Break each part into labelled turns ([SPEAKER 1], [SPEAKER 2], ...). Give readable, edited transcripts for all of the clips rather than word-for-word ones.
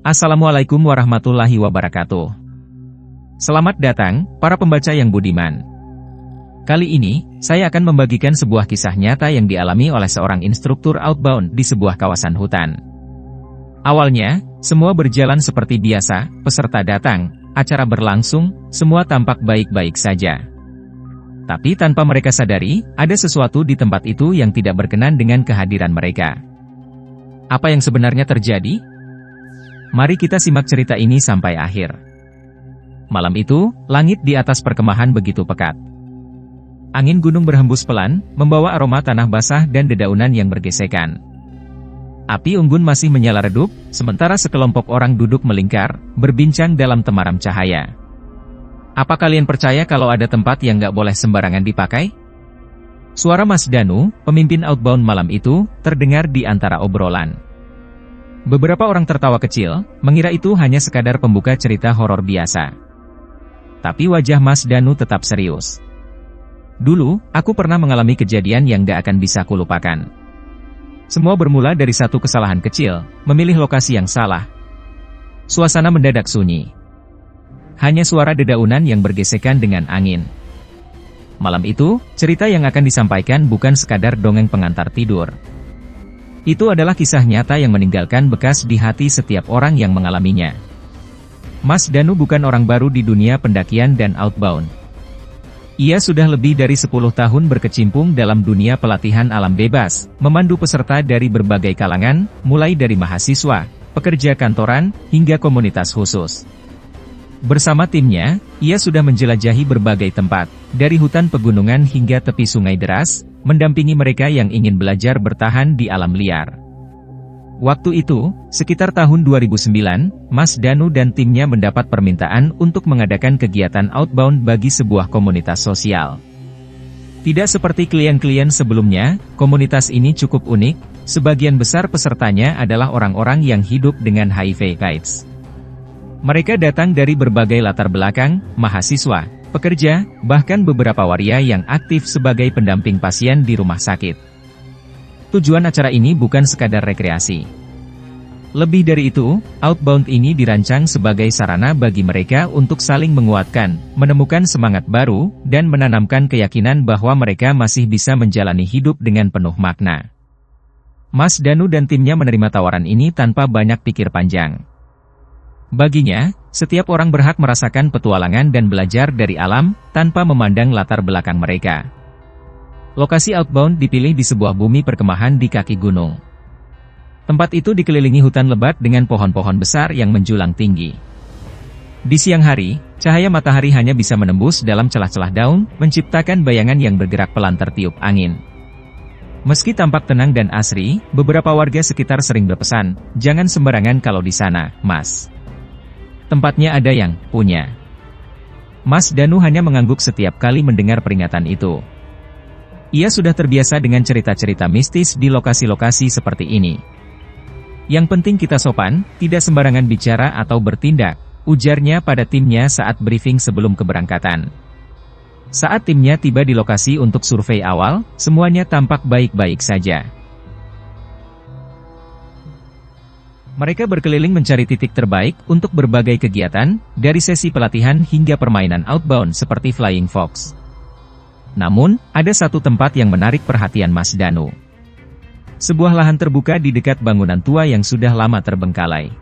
[SPEAKER 1] Assalamualaikum warahmatullahi wabarakatuh. Selamat datang, para pembaca yang budiman. Kali ini, saya akan membagikan sebuah kisah nyata yang dialami oleh seorang instruktur outbound di sebuah kawasan hutan. Awalnya, semua berjalan seperti biasa, peserta datang, acara berlangsung, semua tampak baik-baik saja. Tapi tanpa mereka sadari, ada sesuatu di tempat itu yang tidak berkenan dengan kehadiran mereka. Apa yang sebenarnya terjadi? Mari kita simak cerita ini sampai akhir. Malam itu, langit di atas perkemahan begitu pekat. Angin gunung berhembus pelan, membawa aroma tanah basah dan dedaunan yang bergesekan. Api unggun masih menyala redup, sementara sekelompok orang duduk melingkar, berbincang dalam temaram cahaya. Apa kalian percaya kalau ada tempat yang nggak boleh sembarangan dipakai? Suara Mas Danu, pemimpin outbound malam itu, terdengar di antara obrolan. Beberapa orang tertawa kecil, mengira itu hanya sekadar pembuka cerita horor biasa. Tapi wajah Mas Danu tetap serius. Dulu, aku pernah mengalami kejadian yang gak akan bisa kulupakan. Semua bermula dari satu kesalahan kecil, memilih lokasi yang salah. Suasana mendadak sunyi. Hanya suara dedaunan yang bergesekan dengan angin. Malam itu, cerita yang akan disampaikan bukan sekadar dongeng pengantar tidur. Itu adalah kisah nyata yang meninggalkan bekas di hati setiap orang yang mengalaminya. Mas Danu bukan orang baru di dunia pendakian dan outbound. Ia sudah lebih dari 10 tahun berkecimpung dalam dunia pelatihan alam bebas, memandu peserta dari berbagai kalangan, mulai dari mahasiswa, pekerja kantoran, hingga komunitas khusus. Bersama timnya, ia sudah menjelajahi berbagai tempat, dari hutan pegunungan hingga tepi sungai deras, mendampingi mereka yang ingin belajar bertahan di alam liar. Waktu itu, sekitar tahun 2009, Mas Danu dan timnya mendapat permintaan untuk mengadakan kegiatan outbound bagi sebuah komunitas sosial. Tidak seperti klien-klien sebelumnya, komunitas ini cukup unik, sebagian besar pesertanya adalah orang-orang yang hidup dengan HIV/AIDS. Mereka datang dari berbagai latar belakang, mahasiswa, pekerja, bahkan beberapa waria yang aktif sebagai pendamping pasien di rumah sakit. Tujuan acara ini bukan sekadar rekreasi. Lebih dari itu, outbound ini dirancang sebagai sarana bagi mereka untuk saling menguatkan, menemukan semangat baru, dan menanamkan keyakinan bahwa mereka masih bisa menjalani hidup dengan penuh makna. Mas Danu dan timnya menerima tawaran ini tanpa banyak pikir panjang. Baginya, setiap orang berhak merasakan petualangan dan belajar dari alam, tanpa memandang latar belakang mereka. Lokasi outbound dipilih di sebuah bumi perkemahan di kaki gunung. Tempat itu dikelilingi hutan lebat dengan pohon-pohon besar yang menjulang tinggi. Di siang hari, cahaya matahari hanya bisa menembus dalam celah-celah daun, menciptakan bayangan yang bergerak pelan tertiup angin. Meski tampak tenang dan asri, beberapa warga sekitar sering berpesan, "Jangan sembarangan kalau di sana, Mas. Tempatnya ada yang punya." Mas Danu hanya mengangguk setiap kali mendengar peringatan itu. Ia sudah terbiasa dengan cerita-cerita mistis di lokasi-lokasi seperti ini. Yang penting kita sopan, tidak sembarangan bicara atau bertindak, ujarnya pada timnya saat briefing sebelum keberangkatan. Saat timnya tiba di lokasi untuk survei awal, semuanya tampak baik-baik saja. Mereka berkeliling mencari titik terbaik untuk berbagai kegiatan, dari sesi pelatihan hingga permainan outbound seperti Flying Fox. Namun, ada satu tempat yang menarik perhatian Mas Danu. Sebuah lahan terbuka di dekat bangunan tua yang sudah lama terbengkalai.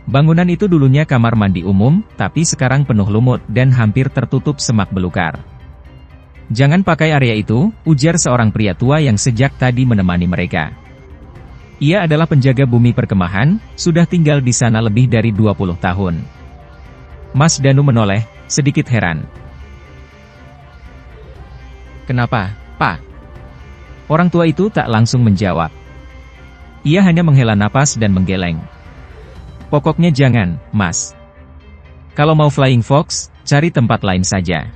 [SPEAKER 1] Bangunan itu dulunya kamar mandi umum, tapi sekarang penuh lumut dan hampir tertutup semak belukar. "Jangan pakai area itu," ujar seorang pria tua yang sejak tadi menemani mereka. Ia adalah penjaga bumi perkemahan, sudah tinggal di sana lebih dari 20 tahun. Mas Danu menoleh, sedikit heran. "Kenapa, Pak?" Orang tua itu tak langsung menjawab. Ia hanya menghela napas dan menggeleng. "Pokoknya jangan, Mas. Kalau mau Flying Fox, cari tempat lain saja."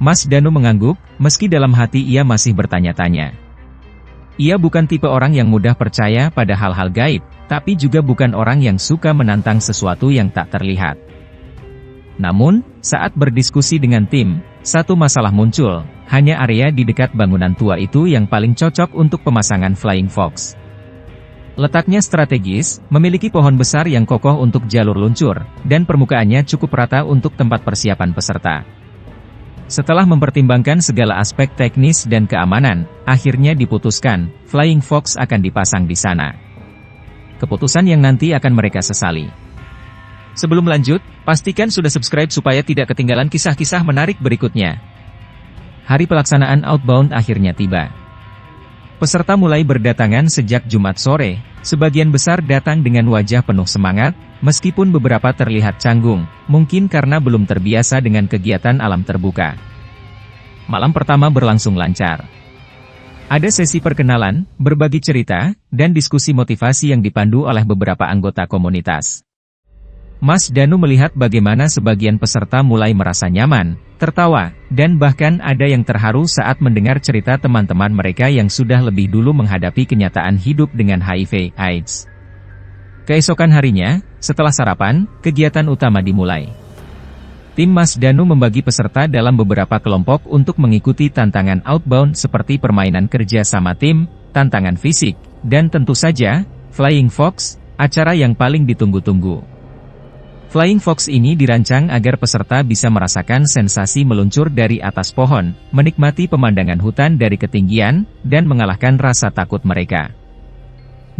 [SPEAKER 1] Mas Danu mengangguk, meski dalam hati ia masih bertanya-tanya. Ia bukan tipe orang yang mudah percaya pada hal-hal gaib, tapi juga bukan orang yang suka menantang sesuatu yang tak terlihat. Namun, saat berdiskusi dengan tim, satu masalah muncul, hanya area di dekat bangunan tua itu yang paling cocok untuk pemasangan Flying Fox. Letaknya strategis, memiliki pohon besar yang kokoh untuk jalur luncur, dan permukaannya cukup rata untuk tempat persiapan peserta. Setelah mempertimbangkan segala aspek teknis dan keamanan, akhirnya diputuskan, Flying Fox akan dipasang di sana. Keputusan yang nanti akan mereka sesali. Sebelum lanjut, pastikan sudah subscribe supaya tidak ketinggalan kisah-kisah menarik berikutnya. Hari pelaksanaan outbound akhirnya tiba. Peserta mulai berdatangan sejak Jumat sore, sebagian besar datang dengan wajah penuh semangat, meskipun beberapa terlihat canggung, mungkin karena belum terbiasa dengan kegiatan alam terbuka. Malam pertama berlangsung lancar. Ada sesi perkenalan, berbagi cerita, dan diskusi motivasi yang dipandu oleh beberapa anggota komunitas. Mas Danu melihat bagaimana sebagian peserta mulai merasa nyaman, tertawa, dan bahkan ada yang terharu saat mendengar cerita teman-teman mereka yang sudah lebih dulu menghadapi kenyataan hidup dengan HIV/AIDS. Keesokan harinya, setelah sarapan, kegiatan utama dimulai. Tim Mas Danu membagi peserta dalam beberapa kelompok untuk mengikuti tantangan outbound seperti permainan kerja sama tim, tantangan fisik, dan tentu saja, Flying Fox, acara yang paling ditunggu-tunggu. Flying Fox ini dirancang agar peserta bisa merasakan sensasi meluncur dari atas pohon, menikmati pemandangan hutan dari ketinggian, dan mengalahkan rasa takut mereka.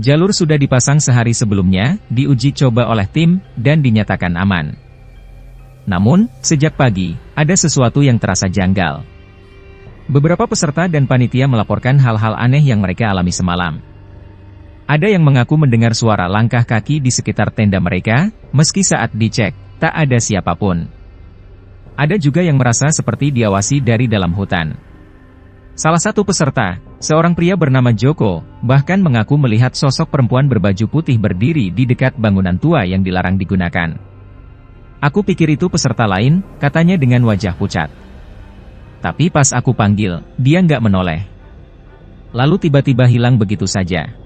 [SPEAKER 1] Jalur sudah dipasang sehari sebelumnya, diuji coba oleh tim, dan dinyatakan aman. Namun, sejak pagi, ada sesuatu yang terasa janggal. Beberapa peserta dan panitia melaporkan hal-hal aneh yang mereka alami semalam. Ada yang mengaku mendengar suara langkah kaki di sekitar tenda mereka, meski saat dicek, tak ada siapapun. Ada juga yang merasa seperti diawasi dari dalam hutan. Salah satu peserta, seorang pria bernama Joko, bahkan mengaku melihat sosok perempuan berbaju putih berdiri di dekat bangunan tua yang dilarang digunakan. Aku pikir itu peserta lain, katanya dengan wajah pucat. Tapi pas aku panggil, dia nggak menoleh. Lalu tiba-tiba hilang begitu saja.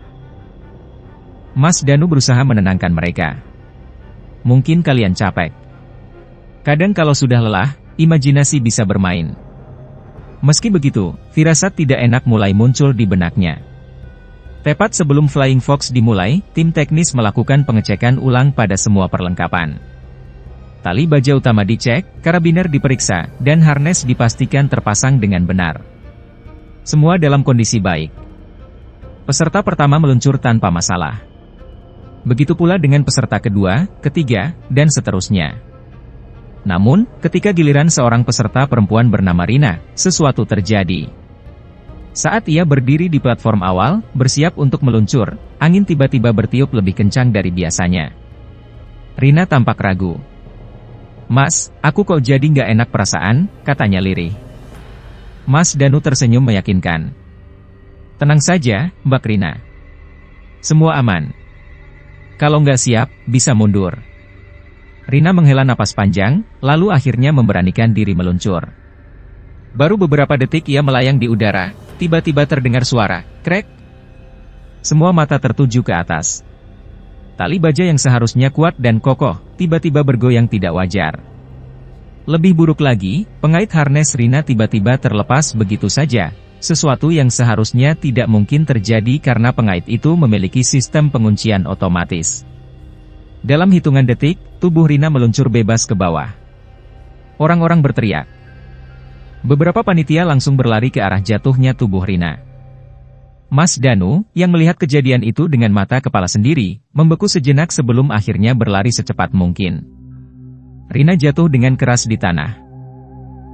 [SPEAKER 1] Mas Danu berusaha menenangkan mereka. Mungkin kalian capek. Kadang kalau sudah lelah, imajinasi bisa bermain. Meski begitu, firasat tidak enak mulai muncul di benaknya. Tepat sebelum Flying Fox dimulai, tim teknis melakukan pengecekan ulang pada semua perlengkapan. Tali baja utama dicek, karabiner diperiksa, dan harness dipastikan terpasang dengan benar. Semua dalam kondisi baik. Peserta pertama meluncur tanpa masalah. Begitu pula dengan peserta kedua, ketiga, dan seterusnya. Namun, ketika giliran seorang peserta perempuan bernama Rina, sesuatu terjadi. Saat ia berdiri di platform awal, bersiap untuk meluncur, angin tiba-tiba bertiup lebih kencang dari biasanya. Rina tampak ragu. "Mas, aku kok jadi nggak enak perasaan," katanya lirih. Mas Danu tersenyum meyakinkan. "Tenang saja, Mbak Rina. Semua aman. Kalau nggak siap, bisa mundur." Rina menghela napas panjang, lalu akhirnya memberanikan diri meluncur. Baru beberapa detik ia melayang di udara, tiba-tiba terdengar suara, krek. Semua mata tertuju ke atas. Tali baja yang seharusnya kuat dan kokoh, tiba-tiba bergoyang tidak wajar. Lebih buruk lagi, pengait harness Rina tiba-tiba terlepas begitu saja. Sesuatu yang seharusnya tidak mungkin terjadi karena pengait itu memiliki sistem penguncian otomatis. Dalam hitungan detik, tubuh Rina meluncur bebas ke bawah. Orang-orang berteriak. Beberapa panitia langsung berlari ke arah jatuhnya tubuh Rina. Mas Danu, yang melihat kejadian itu dengan mata kepala sendiri, membeku sejenak sebelum akhirnya berlari secepat mungkin. Rina jatuh dengan keras di tanah.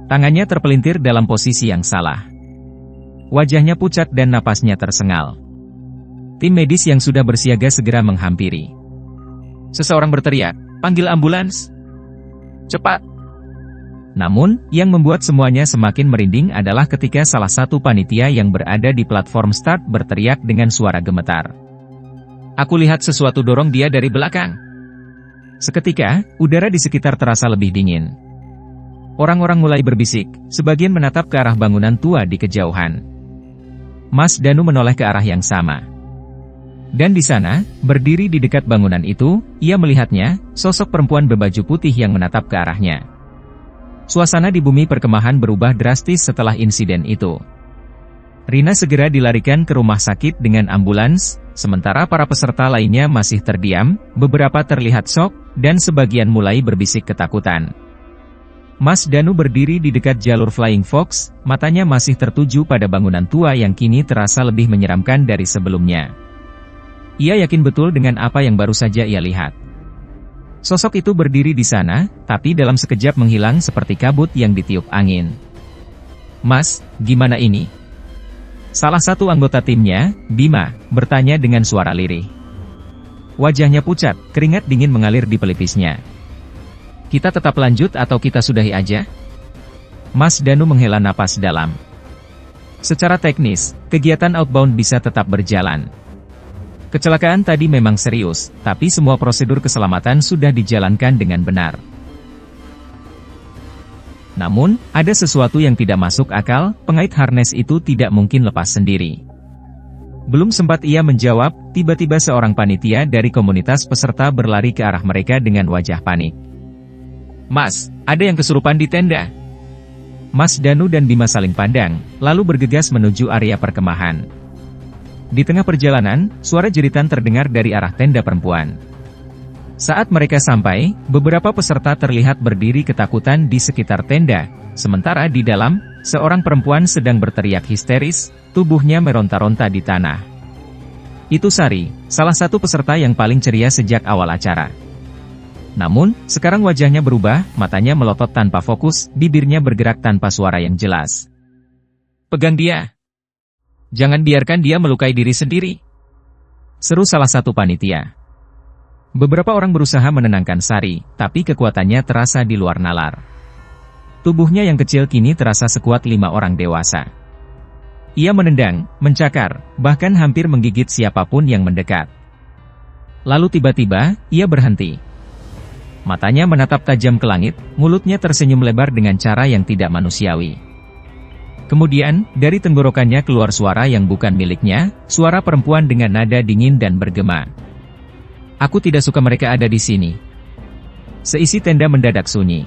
[SPEAKER 1] Tangannya terpelintir dalam posisi yang salah. Wajahnya pucat dan napasnya tersengal. Tim medis yang sudah bersiaga segera menghampiri. Seseorang berteriak, "Panggil ambulans! Cepat!" Namun, yang membuat semuanya semakin merinding adalah ketika salah satu panitia yang berada di platform start berteriak dengan suara gemetar. "Aku lihat sesuatu dorong dia dari belakang." Seketika, udara di sekitar terasa lebih dingin. Orang-orang mulai berbisik, sebagian menatap ke arah bangunan tua di kejauhan. Mas Danu menoleh ke arah yang sama. Dan di sana, berdiri di dekat bangunan itu, ia melihatnya, sosok perempuan berbaju putih yang menatap ke arahnya. Suasana di bumi perkemahan berubah drastis setelah insiden itu. Rina segera dilarikan ke rumah sakit dengan ambulans, sementara para peserta lainnya masih terdiam, beberapa terlihat syok, dan sebagian mulai berbisik ketakutan. Mas Danu berdiri di dekat jalur Flying Fox, matanya masih tertuju pada bangunan tua yang kini terasa lebih menyeramkan dari sebelumnya. Ia yakin betul dengan apa yang baru saja ia lihat. Sosok itu berdiri di sana, tapi dalam sekejap menghilang seperti kabut yang ditiup angin. "Mas, gimana ini?" Salah satu anggota timnya, Bima, bertanya dengan suara lirih. Wajahnya pucat, keringat dingin mengalir di pelipisnya. "Kita tetap lanjut atau kita sudahi aja?" Mas Danu menghela napas dalam. Secara teknis, kegiatan outbound bisa tetap berjalan. Kecelakaan tadi memang serius, tapi semua prosedur keselamatan sudah dijalankan dengan benar. Namun, ada sesuatu yang tidak masuk akal, pengait harness itu tidak mungkin lepas sendiri. Belum sempat ia menjawab, tiba-tiba seorang panitia dari komunitas peserta berlari ke arah mereka dengan wajah panik. "Mas, ada yang kesurupan di tenda." Mas Danu dan Bima saling pandang, lalu bergegas menuju area perkemahan. Di tengah perjalanan, suara jeritan terdengar dari arah tenda perempuan. Saat mereka sampai, beberapa peserta terlihat berdiri ketakutan di sekitar tenda, sementara di dalam, seorang perempuan sedang berteriak histeris, tubuhnya meronta-ronta di tanah. Itu Sari, salah satu peserta yang paling ceria sejak awal acara. Namun, sekarang wajahnya berubah, matanya melotot tanpa fokus, bibirnya bergerak tanpa suara yang jelas. "Pegang dia! Jangan biarkan dia melukai diri sendiri!" seru salah satu panitia. Beberapa orang berusaha menenangkan Sari, tapi kekuatannya terasa di luar nalar. Tubuhnya yang kecil kini terasa sekuat 5 orang dewasa. Ia menendang, mencakar, bahkan hampir menggigit siapapun yang mendekat. Lalu tiba-tiba, ia berhenti. Matanya menatap tajam ke langit, mulutnya tersenyum lebar dengan cara yang tidak manusiawi. Kemudian, dari tenggorokannya keluar suara yang bukan miliknya, suara perempuan dengan nada dingin dan bergema. "Aku tidak suka mereka ada di sini." Seisi tenda mendadak sunyi.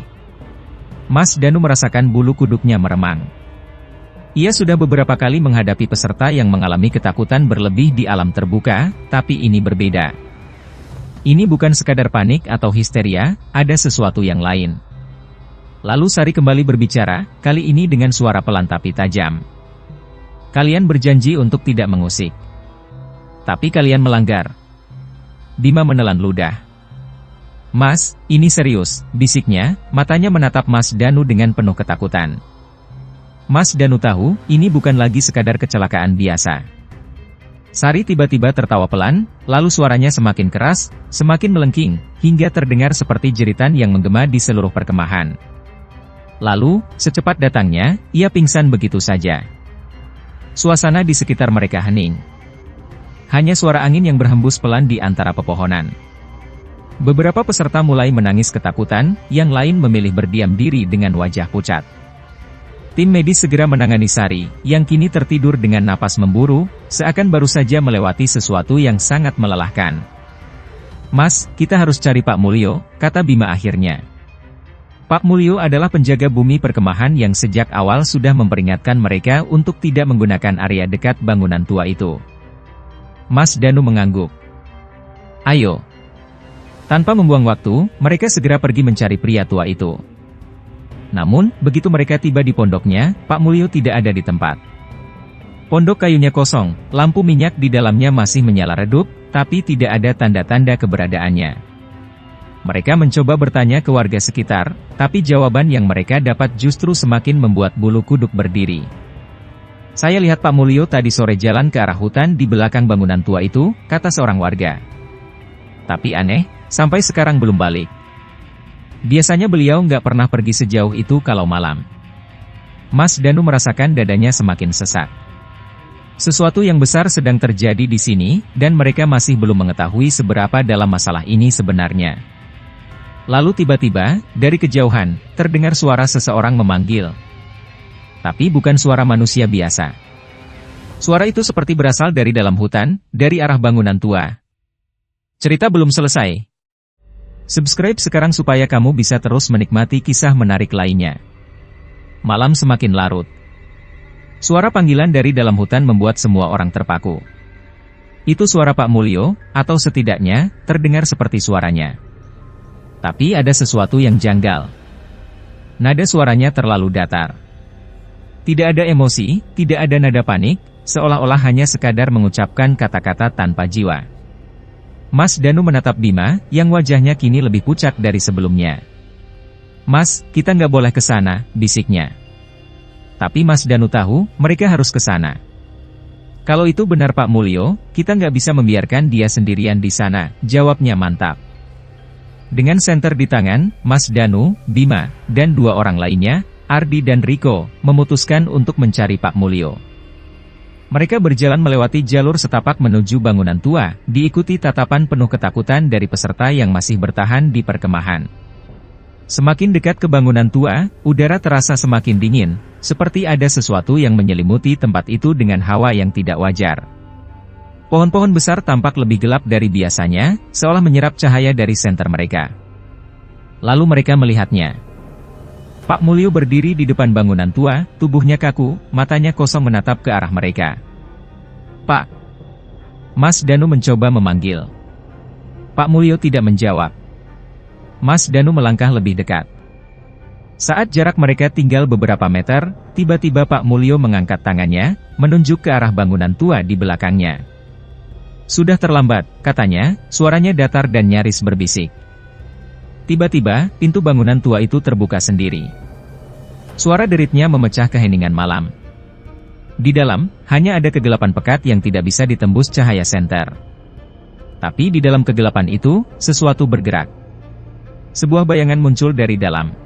[SPEAKER 1] Mas Danu merasakan bulu kuduknya meremang. Ia sudah beberapa kali menghadapi peserta yang mengalami ketakutan berlebih di alam terbuka, tapi ini berbeda. Ini bukan sekadar panik atau histeria, ada sesuatu yang lain. Lalu Sari kembali berbicara, kali ini dengan suara pelan tapi tajam. "Kalian berjanji untuk tidak mengusik. Tapi kalian melanggar." Bima menelan ludah. "Mas, ini serius," bisiknya, matanya menatap Mas Danu dengan penuh ketakutan. Mas Danu tahu, ini bukan lagi sekadar kecelakaan biasa. Sari tiba-tiba tertawa pelan, lalu suaranya semakin keras, semakin melengking, hingga terdengar seperti jeritan yang menggema di seluruh perkemahan. Lalu, secepat datangnya, ia pingsan begitu saja. Suasana di sekitar mereka hening. Hanya suara angin yang berhembus pelan di antara pepohonan. Beberapa peserta mulai menangis ketakutan, yang lain memilih berdiam diri dengan wajah pucat. Tim medis segera menangani Sari, yang kini tertidur dengan napas memburu, seakan baru saja melewati sesuatu yang sangat melelahkan. "Mas, kita harus cari Pak Mulyo," kata Bima akhirnya. Pak Mulyo adalah penjaga bumi perkemahan yang sejak awal sudah memperingatkan mereka untuk tidak menggunakan area dekat bangunan tua itu. Mas Danu mengangguk. "Ayo." Tanpa membuang waktu, mereka segera pergi mencari pria tua itu. Namun, begitu mereka tiba di pondoknya, Pak Mulyo tidak ada di tempat. Pondok kayunya kosong, lampu minyak di dalamnya masih menyala redup, tapi tidak ada tanda-tanda keberadaannya. Mereka mencoba bertanya ke warga sekitar, tapi jawaban yang mereka dapat justru semakin membuat bulu kuduk berdiri. "Saya lihat Pak Mulyo tadi sore jalan ke arah hutan di belakang bangunan tua itu," kata seorang warga. "Tapi aneh, sampai sekarang belum balik. Biasanya beliau nggak pernah pergi sejauh itu kalau malam." Mas Danu merasakan dadanya semakin sesak. Sesuatu yang besar sedang terjadi di sini, dan mereka masih belum mengetahui seberapa dalam masalah ini sebenarnya. Lalu tiba-tiba, dari kejauhan, terdengar suara seseorang memanggil. Tapi bukan suara manusia biasa. Suara itu seperti berasal dari dalam hutan, dari arah bangunan tua. Cerita belum selesai. Subscribe sekarang supaya kamu bisa terus menikmati kisah menarik lainnya. Malam semakin larut. Suara panggilan dari dalam hutan membuat semua orang terpaku. Itu suara Pak Mulyo, atau setidaknya, terdengar seperti suaranya. Tapi ada sesuatu yang janggal. Nada suaranya terlalu datar. Tidak ada emosi, tidak ada nada panik, seolah-olah hanya sekadar mengucapkan kata-kata tanpa jiwa. Mas Danu menatap Bima, yang wajahnya kini lebih pucat dari sebelumnya. "Mas, kita nggak boleh ke sana," bisiknya. Tapi Mas Danu tahu, mereka harus ke sana. "Kalau itu benar Pak Mulyo, kita nggak bisa membiarkan dia sendirian di sana," jawabnya mantap. Dengan senter di tangan, Mas Danu, Bima, dan dua orang lainnya, Ardi dan Riko, memutuskan untuk mencari Pak Mulyo. Mereka berjalan melewati jalur setapak menuju bangunan tua, diikuti tatapan penuh ketakutan dari peserta yang masih bertahan di perkemahan. Semakin dekat ke bangunan tua, udara terasa semakin dingin, seperti ada sesuatu yang menyelimuti tempat itu dengan hawa yang tidak wajar. Pohon-pohon besar tampak lebih gelap dari biasanya, seolah menyerap cahaya dari senter mereka. Lalu mereka melihatnya. Pak Mulyo berdiri di depan bangunan tua, tubuhnya kaku, matanya kosong menatap ke arah mereka. "Pak!" Mas Danu mencoba memanggil. Pak Mulyo tidak menjawab. Mas Danu melangkah lebih dekat. Saat jarak mereka tinggal beberapa meter, tiba-tiba Pak Mulyo mengangkat tangannya, menunjuk ke arah bangunan tua di belakangnya. "Sudah terlambat," katanya, suaranya datar dan nyaris berbisik. Tiba-tiba, pintu bangunan tua itu terbuka sendiri. Suara deritnya memecah keheningan malam. Di dalam, hanya ada kegelapan pekat yang tidak bisa ditembus cahaya senter. Tapi di dalam kegelapan itu, sesuatu bergerak. Sebuah bayangan muncul dari dalam.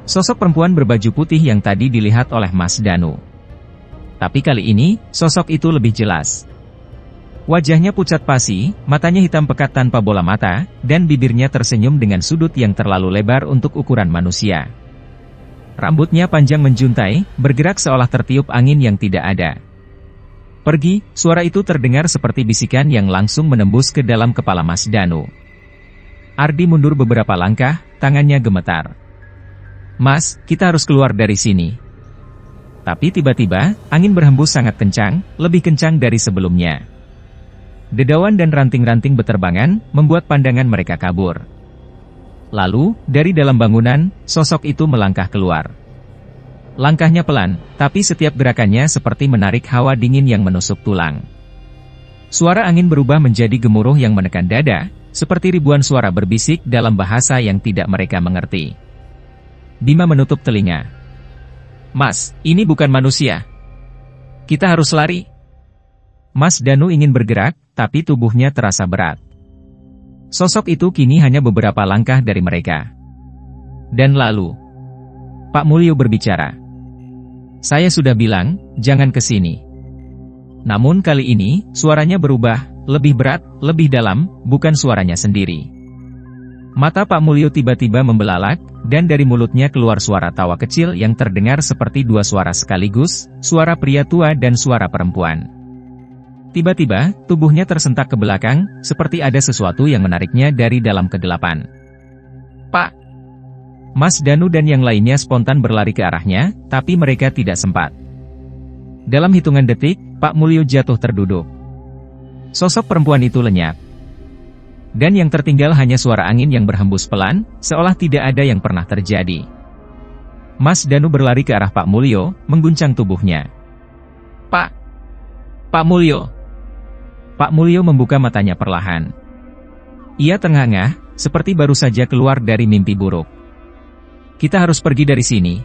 [SPEAKER 1] Sosok perempuan berbaju putih yang tadi dilihat oleh Mas Danu. Tapi kali ini, sosok itu lebih jelas. Wajahnya pucat pasi, matanya hitam pekat tanpa bola mata, dan bibirnya tersenyum dengan sudut yang terlalu lebar untuk ukuran manusia. Rambutnya panjang menjuntai, bergerak seolah tertiup angin yang tidak ada. "Pergi!" Suara itu terdengar seperti bisikan yang langsung menembus ke dalam kepala Mas Danu. Ardi mundur beberapa langkah, tangannya gemetar. "Mas, kita harus keluar dari sini." Tapi tiba-tiba, angin berhembus sangat kencang, lebih kencang dari sebelumnya. Dedawan dan ranting-ranting beterbangan, membuat pandangan mereka kabur. Lalu, dari dalam bangunan, sosok itu melangkah keluar. Langkahnya pelan, tapi setiap gerakannya seperti menarik hawa dingin yang menusuk tulang. Suara angin berubah menjadi gemuruh yang menekan dada, seperti ribuan suara berbisik dalam bahasa yang tidak mereka mengerti. Bima menutup telinga. "Mas, ini bukan manusia. Kita harus lari." Mas Danu ingin bergerak, tapi tubuhnya terasa berat. Sosok itu kini hanya beberapa langkah dari mereka. Dan lalu, Pak Mulyo berbicara. "Saya sudah bilang, jangan ke sini." Namun kali ini, suaranya berubah, lebih berat, lebih dalam, bukan suaranya sendiri. Mata Pak Mulyo tiba-tiba membelalak, dan dari mulutnya keluar suara tawa kecil yang terdengar seperti dua suara sekaligus, suara pria tua dan suara perempuan. Tiba-tiba, tubuhnya tersentak ke belakang, seperti ada sesuatu yang menariknya dari dalam kegelapan. "Pak!" Mas Danu dan yang lainnya spontan berlari ke arahnya, tapi mereka tidak sempat. Dalam hitungan detik, Pak Mulyo jatuh terduduk. Sosok perempuan itu lenyap. Dan yang tertinggal hanya suara angin yang berhembus pelan, seolah tidak ada yang pernah terjadi. Mas Danu berlari ke arah Pak Mulyo, mengguncang tubuhnya. "Pak! Pak Mulyo!" Pak Mulyo membuka matanya perlahan. Ia ternganga, seperti baru saja keluar dari mimpi buruk. "Kita harus pergi dari sini.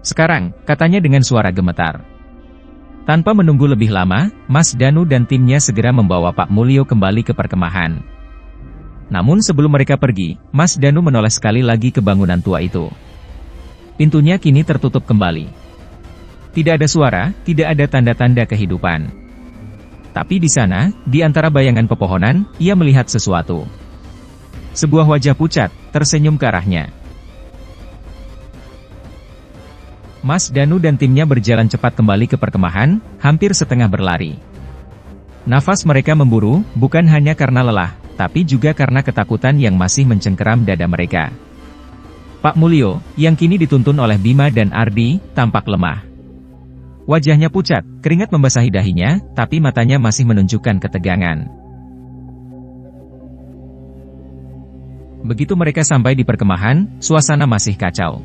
[SPEAKER 1] Sekarang," katanya dengan suara gemetar. Tanpa menunggu lebih lama, Mas Danu dan timnya segera membawa Pak Mulyo kembali ke perkemahan. Namun sebelum mereka pergi, Mas Danu menoleh sekali lagi ke bangunan tua itu. Pintunya kini tertutup kembali. Tidak ada suara, tidak ada tanda-tanda kehidupan. Tapi di sana, di antara bayangan pepohonan, ia melihat sesuatu. Sebuah wajah pucat, tersenyum ke arahnya. Mas Danu dan timnya berjalan cepat kembali ke perkemahan, hampir setengah berlari. Nafas mereka memburu, bukan hanya karena lelah, tapi juga karena ketakutan yang masih mencengkeram dada mereka. Pak Mulyo, yang kini dituntun oleh Bima dan Ardi, tampak lemah. Wajahnya pucat, keringat membasahi dahinya, tapi matanya masih menunjukkan ketegangan. Begitu mereka sampai di perkemahan, suasana masih kacau.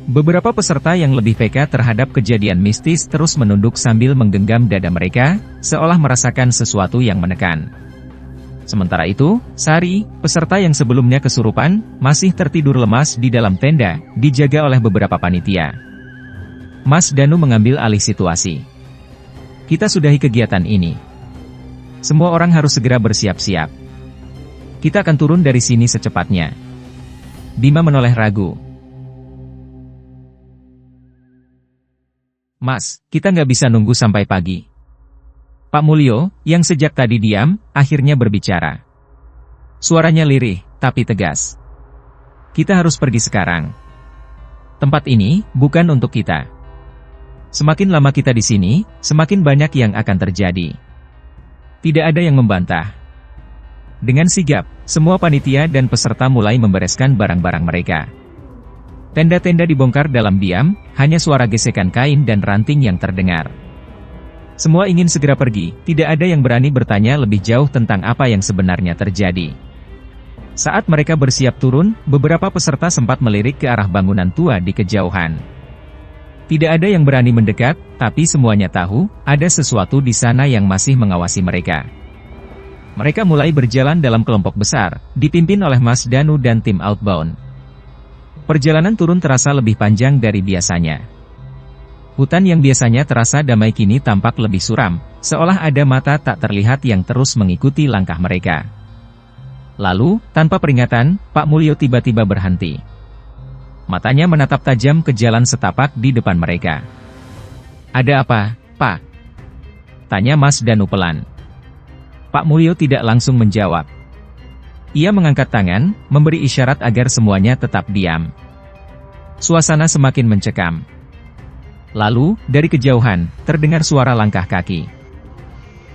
[SPEAKER 1] Beberapa peserta yang lebih peka terhadap kejadian mistis terus menunduk sambil menggenggam dada mereka, seolah merasakan sesuatu yang menekan. Sementara itu, Sari, peserta yang sebelumnya kesurupan, masih tertidur lemas di dalam tenda, dijaga oleh beberapa panitia. Mas Danu mengambil alih situasi. Kita sudahi kegiatan ini. Semua orang harus segera bersiap-siap. Kita akan turun dari sini secepatnya. Bima menoleh ragu. Mas, kita nggak bisa nunggu sampai pagi. Pak Mulyo, yang sejak tadi diam, akhirnya berbicara. Suaranya lirih, tapi tegas. Kita harus pergi sekarang. Tempat ini bukan untuk kita. Semakin lama kita di sini, semakin banyak yang akan terjadi. Tidak ada yang membantah. Dengan sigap, semua panitia dan peserta mulai membereskan barang-barang mereka. Tenda-tenda dibongkar dalam diam, hanya suara gesekan kain dan ranting yang terdengar. Semua ingin segera pergi, tidak ada yang berani bertanya lebih jauh tentang apa yang sebenarnya terjadi. Saat mereka bersiap turun, beberapa peserta sempat melirik ke arah bangunan tua di kejauhan. Tidak ada yang berani mendekat, tapi semuanya tahu, ada sesuatu di sana yang masih mengawasi mereka. Mereka mulai berjalan dalam kelompok besar, dipimpin oleh Mas Danu dan tim Outbound. Perjalanan turun terasa lebih panjang dari biasanya. Hutan yang biasanya terasa damai kini tampak lebih suram, seolah ada mata tak terlihat yang terus mengikuti langkah mereka. Lalu, tanpa peringatan, Pak Mulyo tiba-tiba berhenti. Matanya menatap tajam ke jalan setapak di depan mereka. Ada apa, Pak? Tanya Mas Danu pelan. Pak Mulyo tidak langsung menjawab. Ia mengangkat tangan, memberi isyarat agar semuanya tetap diam. Suasana semakin mencekam. Lalu, dari kejauhan, terdengar suara langkah kaki.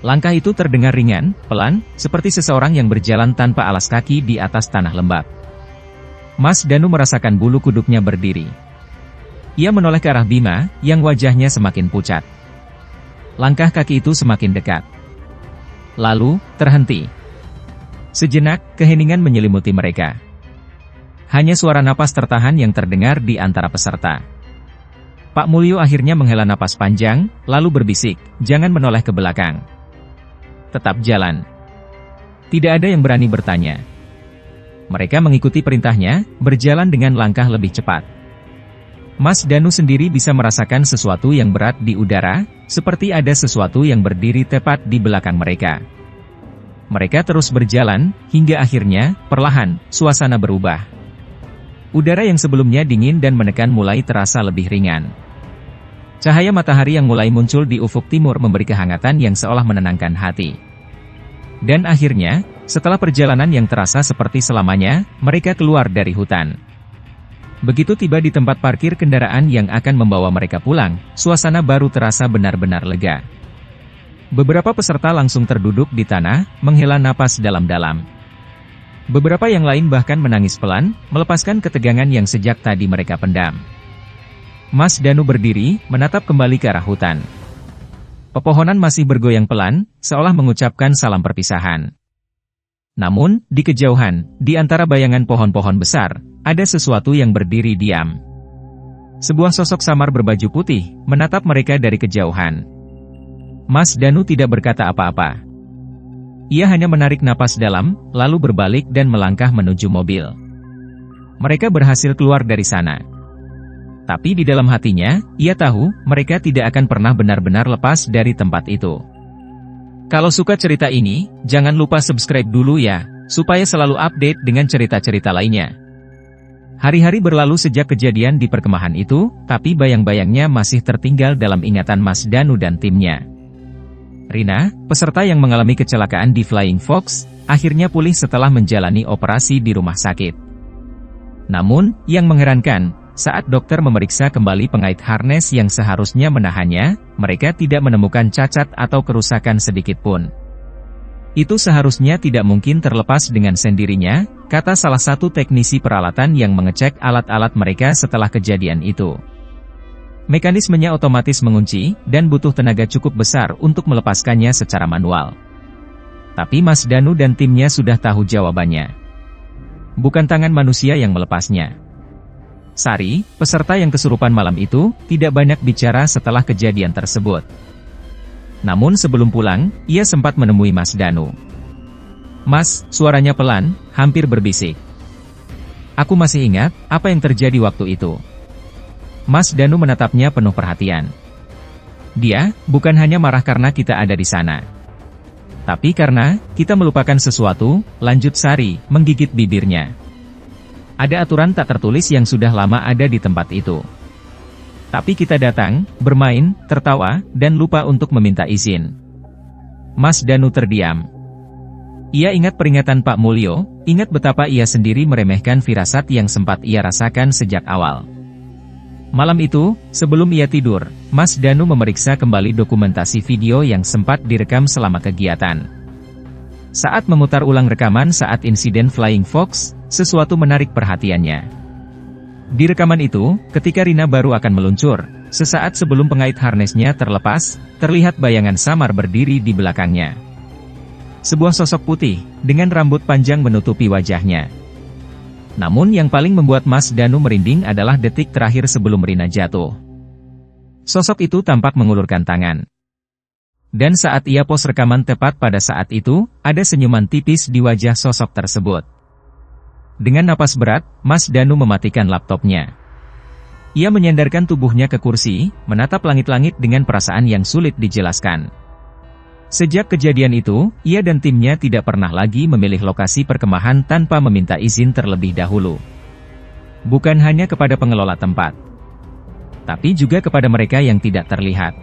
[SPEAKER 1] Langkah itu terdengar ringan, pelan, seperti seseorang yang berjalan tanpa alas kaki di atas tanah lembab. Mas Danu merasakan bulu kuduknya berdiri. Ia menoleh ke arah Bima, yang wajahnya semakin pucat. Langkah kaki itu semakin dekat. Lalu, terhenti. Sejenak, keheningan menyelimuti mereka. Hanya suara napas tertahan yang terdengar di antara peserta. Pak Mulyo akhirnya menghela napas panjang, lalu berbisik, jangan menoleh ke belakang. Tetap jalan. Tidak ada yang berani bertanya. Mereka mengikuti perintahnya, berjalan dengan langkah lebih cepat. Mas Danu sendiri bisa merasakan sesuatu yang berat di udara, seperti ada sesuatu yang berdiri tepat di belakang mereka. Mereka terus berjalan, hingga akhirnya, perlahan, suasana berubah. Udara yang sebelumnya dingin dan menekan mulai terasa lebih ringan. Cahaya matahari yang mulai muncul di ufuk timur memberi kehangatan yang seolah menenangkan hati. Dan akhirnya, setelah perjalanan yang terasa seperti selamanya, mereka keluar dari hutan. Begitu tiba di tempat parkir kendaraan yang akan membawa mereka pulang, suasana baru terasa benar-benar lega. Beberapa peserta langsung terduduk di tanah, menghela napas dalam-dalam. Beberapa yang lain bahkan menangis pelan, melepaskan ketegangan yang sejak tadi mereka pendam. Mas Danu berdiri, menatap kembali ke arah hutan. Pepohonan masih bergoyang pelan, seolah mengucapkan salam perpisahan. Namun, di kejauhan, di antara bayangan pohon-pohon besar, ada sesuatu yang berdiri diam. Sebuah sosok samar berbaju putih, menatap mereka dari kejauhan. Mas Danu tidak berkata apa-apa. Ia hanya menarik napas dalam, lalu berbalik dan melangkah menuju mobil. Mereka berhasil keluar dari sana. Tapi di dalam hatinya, ia tahu, mereka tidak akan pernah benar-benar lepas dari tempat itu. Kalau suka cerita ini, jangan lupa subscribe dulu ya, supaya selalu update dengan cerita-cerita lainnya. Hari-hari berlalu sejak kejadian di perkemahan itu, tapi bayang-bayangnya masih tertinggal dalam ingatan Mas Danu dan timnya. Rina, peserta yang mengalami kecelakaan di Flying Fox, akhirnya pulih setelah menjalani operasi di rumah sakit. Namun, yang mengherankan, saat dokter memeriksa kembali pengait harnes yang seharusnya menahannya, mereka tidak menemukan cacat atau kerusakan sedikit pun. Itu seharusnya tidak mungkin terlepas dengan sendirinya, kata salah satu teknisi peralatan yang mengecek alat-alat mereka setelah kejadian itu. Mekanismenya otomatis mengunci, dan butuh tenaga cukup besar untuk melepaskannya secara manual. Tapi Mas Danu dan timnya sudah tahu jawabannya. Bukan tangan manusia yang melepasnya. Sari, peserta yang kesurupan malam itu, tidak banyak bicara setelah kejadian tersebut. Namun sebelum pulang, ia sempat menemui Mas Danu. "Mas," suaranya pelan, hampir berbisik. "Aku masih ingat, apa yang terjadi waktu itu." Mas Danu menatapnya penuh perhatian. "Dia, bukan hanya marah karena kita ada di sana. Tapi karena, kita melupakan sesuatu," lanjut Sari, menggigit bibirnya. "Ada aturan tak tertulis yang sudah lama ada di tempat itu. Tapi kita datang, bermain, tertawa, dan lupa untuk meminta izin." Mas Danu terdiam. Ia ingat peringatan Pak Mulyo, ingat betapa ia sendiri meremehkan firasat yang sempat ia rasakan sejak awal. Malam itu, sebelum ia tidur, Mas Danu memeriksa kembali dokumentasi video yang sempat direkam selama kegiatan. Saat memutar ulang rekaman saat insiden Flying Fox, sesuatu menarik perhatiannya. Di rekaman itu, ketika Rina baru akan meluncur, sesaat sebelum pengait harnesnya terlepas, terlihat bayangan samar berdiri di belakangnya. Sebuah sosok putih, dengan rambut panjang menutupi wajahnya. Namun yang paling membuat Mas Danu merinding adalah detik terakhir sebelum Rina jatuh. Sosok itu tampak mengulurkan tangan. Dan saat ia pos rekaman tepat pada saat itu, ada senyuman tipis di wajah sosok tersebut. Dengan napas berat, Mas Danu mematikan laptopnya. Ia menyandarkan tubuhnya ke kursi, menatap langit-langit dengan perasaan yang sulit dijelaskan. Sejak kejadian itu, ia dan timnya tidak pernah lagi memilih lokasi perkemahan tanpa meminta izin terlebih dahulu. Bukan hanya kepada pengelola tempat, tapi juga kepada mereka yang tidak terlihat.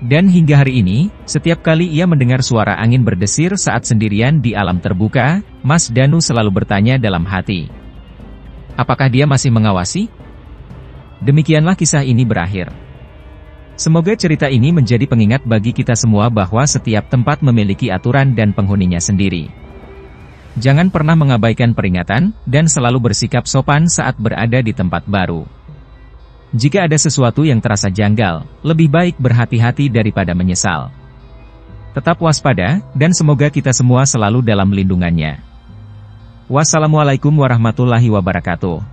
[SPEAKER 1] Dan hingga hari ini, setiap kali ia mendengar suara angin berdesir saat sendirian di alam terbuka, Mas Danu selalu bertanya dalam hati, apakah dia masih mengawasi? Demikianlah kisah ini berakhir. Semoga cerita ini menjadi pengingat bagi kita semua bahwa setiap tempat memiliki aturan dan penghuninya sendiri. Jangan pernah mengabaikan peringatan, dan selalu bersikap sopan saat berada di tempat baru. Jika ada sesuatu yang terasa janggal, lebih baik berhati-hati daripada menyesal. Tetap waspada, dan semoga kita semua selalu dalam lindungannya. Wassalamualaikum warahmatullahi wabarakatuh.